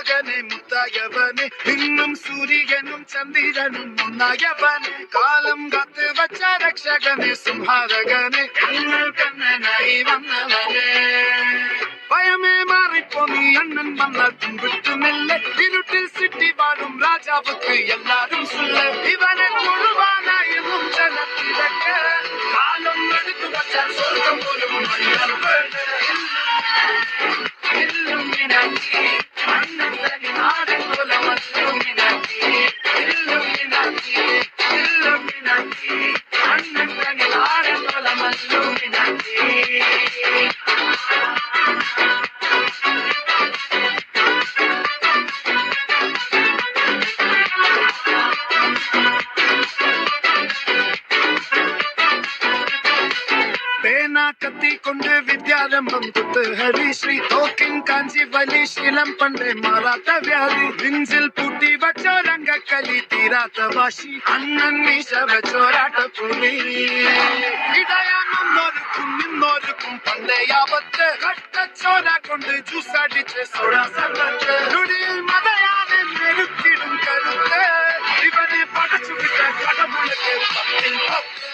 മകനെ മുത്തായവനെ ഇന്നും സൂര്യനും ചന്ദ്രനും ഒന്നായവനെ കാലം കാത്ത് വച്ച രക്ഷകനെ സംഹാരകനെ ഞങ്ങൾ കണ്ണനായി വന്നവനെ ഭയമേ മാറിപ്പോ നീ അണ്ണൻ വന്നാൽ പിൻവിട്ടുമില്ലേ ഇരുട്ടിൽ സിറ്റി വാഴും രാജാവുക്ക് എല്ലാരും സുല്ല ഇവനെ കൊഴുവാനായും ജനത്തിലൊക്കെ കാലം എടുത്തു വച്ചാൽ സ്വർഗം പോലും കത്തിക്കൊണ്ട് വിദ്യാരംഭം തൊട്ട് ഹരിശ്രീ തോക്കിൻ കാഞ്ചി വലി ശീലം പണ്ടേ മാറാത്ത വ്യാധി നെഞ്ചിൽ പൂട്ടി വച്ചോരംഗക്കലി തീരാത്ത വാശി അണ്ണൻ മീശ വെച്ചോരാട്ട പുലി ഇടയാനൊന്നൊരുക്കും നിന്നൊരുക്കും പണ്ടേ ആപത്ത് കട്ടച്ചോര കൊണ്ട് ജ്യൂസ് അടിച്ച് സോഡ സർവത്ത് നുടിയിൽ മതയാനെ മെരുക്കിടും കരുത്ത് ഇവനെ പടച്ചുവിട്ട കടമുളക്ക് പത്തിൽ പത്ത്